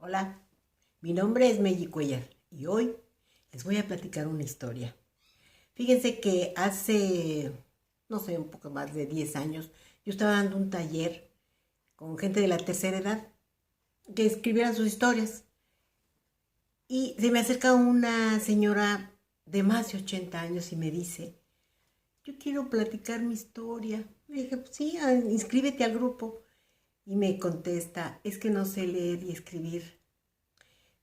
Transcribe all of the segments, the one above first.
Hola, mi nombre es Meji Cuellar y hoy les voy a platicar una historia. Fíjense que hace, no sé, un poco más de 10 años, yo estaba dando un taller con gente de la tercera edad que escribieran sus historias y se me acerca una señora de más de 80 años y me dice, yo quiero platicar mi historia. Le dije, pues sí, inscríbete al grupo. Y me contesta, es que no sé leer y escribir.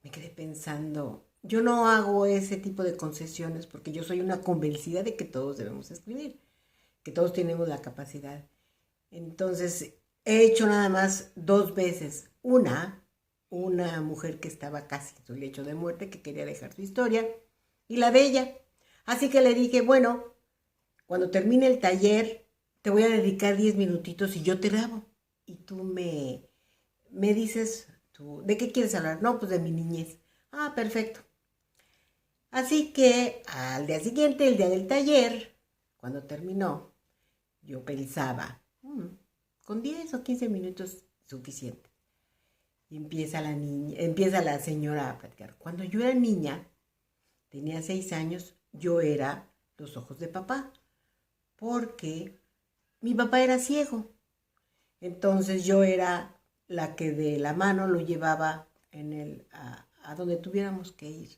Me quedé pensando, yo no hago ese tipo de concesiones porque yo soy una convencida de que todos debemos escribir, que todos tenemos la capacidad. Entonces, he hecho nada más dos veces. Una mujer que estaba casi en su lecho de muerte, que quería dejar su historia, y la de ella. Así que le dije, bueno, cuando termine el taller, te voy a dedicar 10 minutitos y yo te grabo. Y tú me dices, ¿de qué quieres hablar? No, pues de mi niñez. Ah, perfecto. Así que al día siguiente, el día del taller, cuando terminó, yo pensaba, con 10 o 15 minutos suficiente. Y empieza la señora a platicar. Cuando yo era niña, tenía 6 años, yo era los ojos de papá, porque mi papá era ciego. Entonces yo era la que de la mano lo llevaba a donde tuviéramos que ir.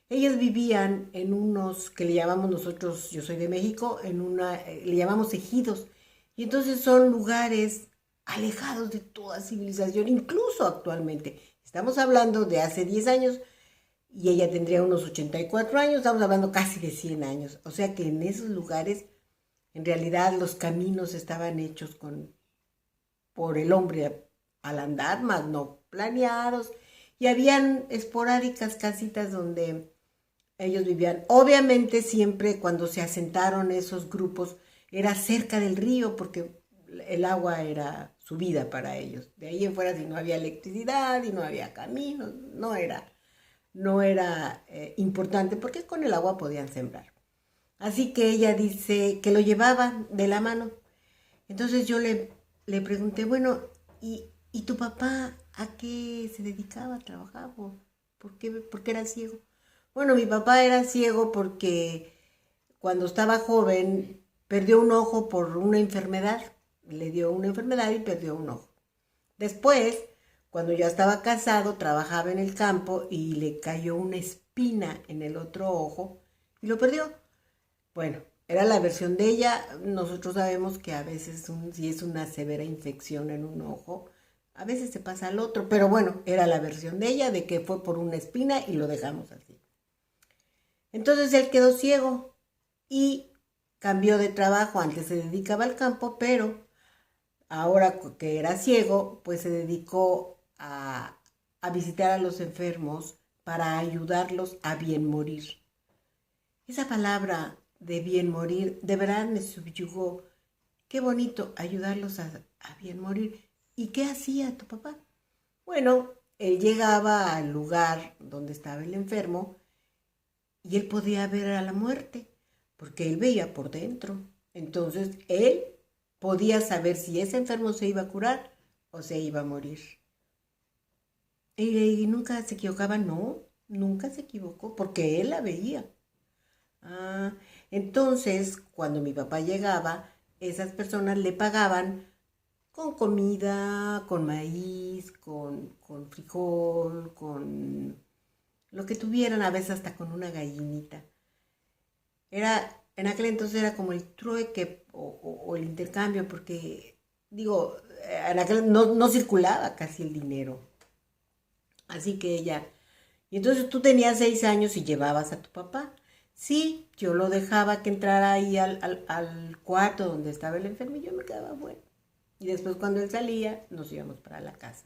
Ellos vivían en unos que le llamamos nosotros, yo soy de México, le llamamos ejidos. Y entonces son lugares alejados de toda civilización, incluso actualmente. Estamos hablando de hace 10 años y ella tendría unos 84 años, estamos hablando casi de 100 años. O sea que en esos lugares, en realidad, los caminos estaban hechos por el hombre al andar, más no planeados. Y habían esporádicas casitas donde ellos vivían. Obviamente siempre cuando se asentaron esos grupos era cerca del río porque el agua era su vida para ellos. De ahí en fuera, si no había electricidad y no había caminos, no era importante porque con el agua podían sembrar. Así que ella dice que lo llevaban de la mano. Entonces yo le pregunté, bueno, ¿y tu papá a qué se dedicaba? ¿Trabajaba? ¿Por qué era ciego? Bueno, mi papá era ciego porque cuando estaba joven perdió un ojo por una enfermedad. Le dio una enfermedad y perdió un ojo. Después, cuando ya estaba casado, trabajaba en el campo y le cayó una espina en el otro ojo y lo perdió. Bueno, era la versión de ella. Nosotros sabemos que a veces si es una severa infección en un ojo, a veces se pasa al otro. Pero bueno, era la versión de ella de que fue por una espina y lo dejamos así. Entonces él quedó ciego y cambió de trabajo. Antes se dedicaba al campo, pero ahora que era ciego, pues se dedicó a visitar a los enfermos para ayudarlos a bien morir. Esa palabra de bien morir de verdad me subyugó. Qué bonito ayudarlos a bien morir. ¿Y qué hacía tu papá? Bueno, él llegaba al lugar donde estaba el enfermo y él podía ver a la muerte, porque él veía por dentro. Entonces él podía saber si ese enfermo se iba a curar o se iba a morir. Y nunca se equivocaba, no, nunca se equivocó, porque él la veía. Ah, entonces, cuando mi papá llegaba, esas personas le pagaban con comida, con maíz, con frijol, con lo que tuvieran, a veces hasta con una gallinita. En aquel entonces era como el trueque o el intercambio, porque, digo, en aquel no circulaba casi el dinero. Así que ella, y entonces tú tenías 6 años y llevabas a tu papá. Sí, yo lo dejaba que entrara ahí al cuarto donde estaba el enfermo y yo me quedaba bueno. Y después cuando él salía, nos íbamos para la casa.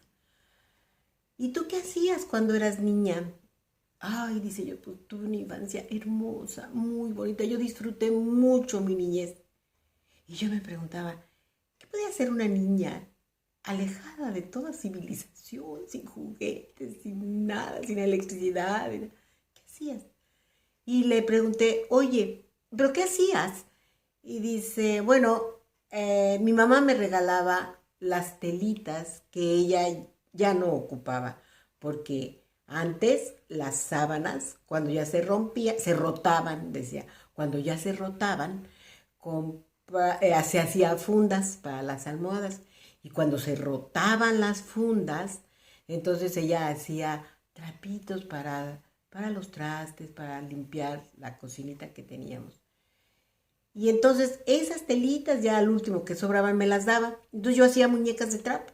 ¿Y tú qué hacías cuando eras niña? Ay, dice yo, pues tuve una infancia hermosa, muy bonita. Yo disfruté mucho mi niñez. Y yo me preguntaba, ¿qué podía hacer una niña alejada de toda civilización, sin juguetes, sin nada, sin electricidad? ¿Qué hacías? Y le pregunté, oye, ¿pero qué hacías? Y dice, bueno, mi mamá me regalaba las telitas que ella ya no ocupaba, porque antes las sábanas, cuando ya se rompía, se rotaban, decía, cuando ya se rotaban, se hacía fundas para las almohadas. Y cuando se rotaban las fundas, entonces ella hacía trapitos para los trastes, para limpiar la cocinita que teníamos. Y entonces esas telitas ya al último que sobraban me las daba. Entonces yo hacía muñecas de trapo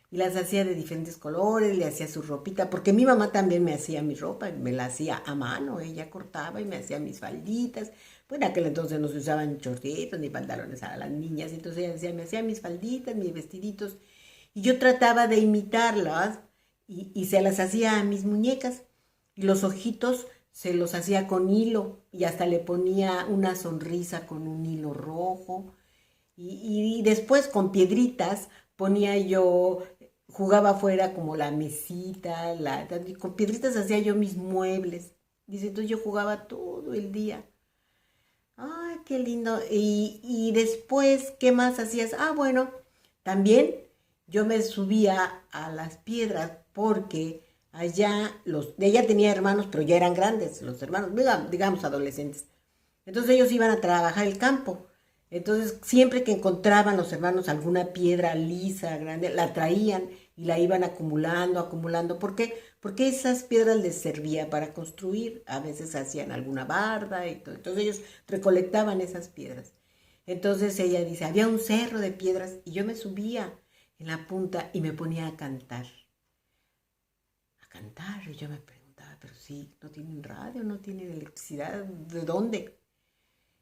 y las hacía de diferentes colores, le hacía su ropita, porque mi mamá también me hacía mi ropa, me la hacía a mano, ella cortaba y me hacía mis falditas. Pues en aquel entonces no se usaban chorcitos ni pantalones a las niñas, entonces ella decía, me hacía mis falditas, mis vestiditos, y yo trataba de imitarlas y se las hacía a mis muñecas, y los ojitos se los hacía con hilo, y hasta le ponía una sonrisa con un hilo rojo, y después con piedritas ponía yo, jugaba afuera como la mesita, con piedritas hacía yo mis muebles. Dice, entonces yo jugaba todo el día. Ay, qué lindo. Y después, ¿qué más hacías? Ah, bueno, también yo me subía a las piedras porque ella tenía hermanos, pero ya eran grandes, los hermanos, digamos adolescentes. Entonces ellos iban a trabajar el campo. Entonces siempre que encontraban los hermanos alguna piedra lisa, grande, la traían y la iban acumulando, acumulando. ¿Por qué? Porque esas piedras les servía para construir. A veces hacían alguna barda y todo. Entonces ellos recolectaban esas piedras. Entonces ella dice, había un cerro de piedras y yo me subía en la punta y me ponía a cantar. A cantar. Y yo me preguntaba, pero sí, no tienen radio, no tienen electricidad, ¿de dónde?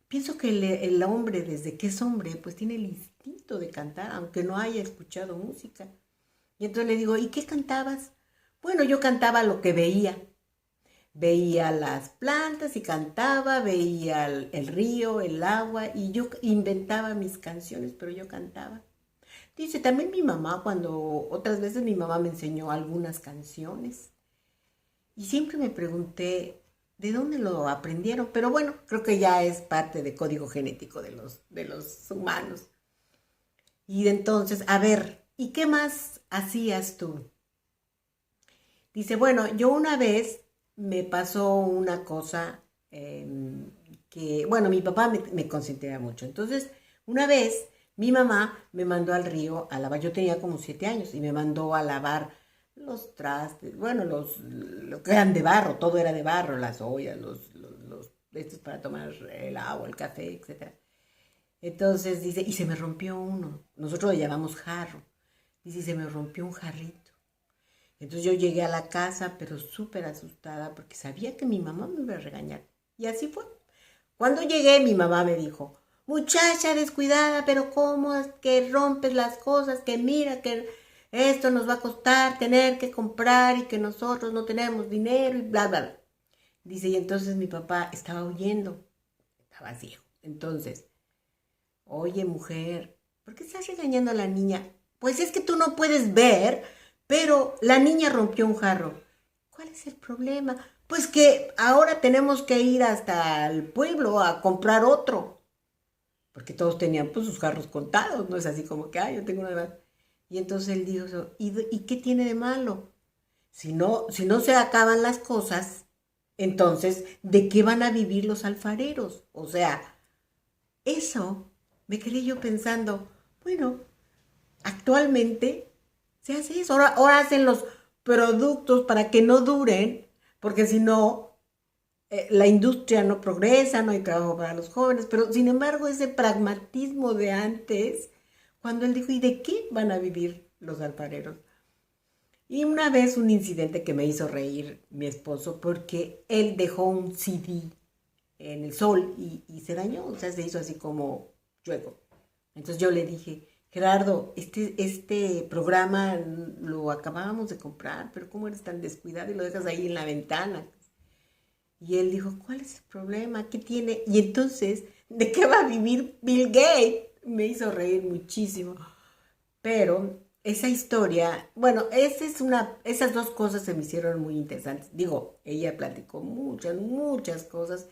Pienso que el hombre, desde que es hombre, pues tiene el instinto de cantar, aunque no haya escuchado música. Y entonces le digo, ¿y qué cantabas? Bueno, yo cantaba lo que veía. Veía las plantas y cantaba, veía el río, el agua, y yo inventaba mis canciones, pero yo cantaba. Dice, también mi mamá, otras veces mi mamá me enseñó algunas canciones. Y siempre me pregunté, ¿de dónde lo aprendieron? Pero bueno, creo que ya es parte del código genético de los humanos. Y entonces, a ver, ¿y qué más hacías tú? Dice, bueno, yo una vez me pasó una cosa bueno, mi papá me consentía mucho. Entonces, una vez mi mamá me mandó al río a lavar, yo tenía como 7 años, y me mandó a lavar los trastes, bueno, lo que eran de barro, todo era de barro, las ollas, estos para tomar el agua, el café, etcétera. Entonces dice, y se me rompió uno, nosotros lo llamamos jarro, dice, y se me rompió un jarrito. Entonces yo llegué a la casa, pero súper asustada, porque sabía que mi mamá me iba a regañar. Y así fue. Cuando llegué, mi mamá me dijo, muchacha descuidada, pero ¿cómo es que rompes las cosas? Que mira, que esto nos va a costar tener que comprar y que nosotros no tenemos dinero y bla, bla, bla. Dice, y entonces mi papá estaba huyendo, estaba ciego. Entonces, oye, mujer, ¿por qué estás regañando a la niña? Pues es que tú no puedes ver, pero la niña rompió un jarro. ¿Cuál es el problema? Pues que ahora tenemos que ir hasta el pueblo a comprar otro. Porque todos tenían pues sus jarros contados, no es así como que, yo tengo uno de más. Y entonces él dijo, ¿y qué tiene de malo? Si no se acaban las cosas, entonces, ¿de qué van a vivir los alfareros? O sea, eso me quedé yo pensando, bueno, actualmente se hace eso. Ahora hacen los productos para que no duren, porque si no, la industria no progresa, no hay trabajo para los jóvenes, pero sin embargo ese pragmatismo de antes, cuando él dijo, ¿y de qué van a vivir los alfareros? Y una vez un incidente que me hizo reír mi esposo, porque él dejó un CD en el sol y se dañó, o sea, se hizo así como chueco. Entonces yo le dije, Gerardo, este programa lo acabábamos de comprar, pero ¿cómo eres tan descuidado y lo dejas ahí en la ventana? Y él dijo, ¿cuál es el problema? ¿Qué tiene? Y entonces, ¿de qué va a vivir Bill Gates? Me hizo reír muchísimo. Pero esa historia, bueno, esas dos cosas se me hicieron muy interesantes. Digo, ella platicó muchas, muchas cosas,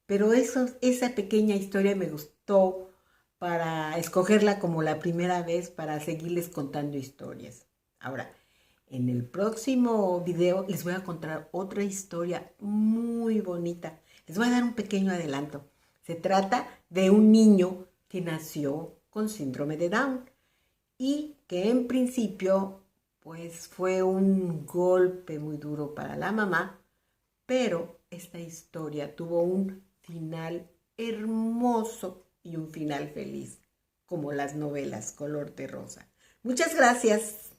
pero esa pequeña historia me gustó para escogerla como la primera vez para seguirles contando historias. Ahora, En el próximo video les voy a contar otra historia muy bonita. Les voy a dar un pequeño adelanto. Se trata de un niño que nació con síndrome de Down y que en principio pues fue un golpe muy duro para la mamá, pero esta historia tuvo un final hermoso y un final feliz, como las novelas color de rosa. Muchas gracias.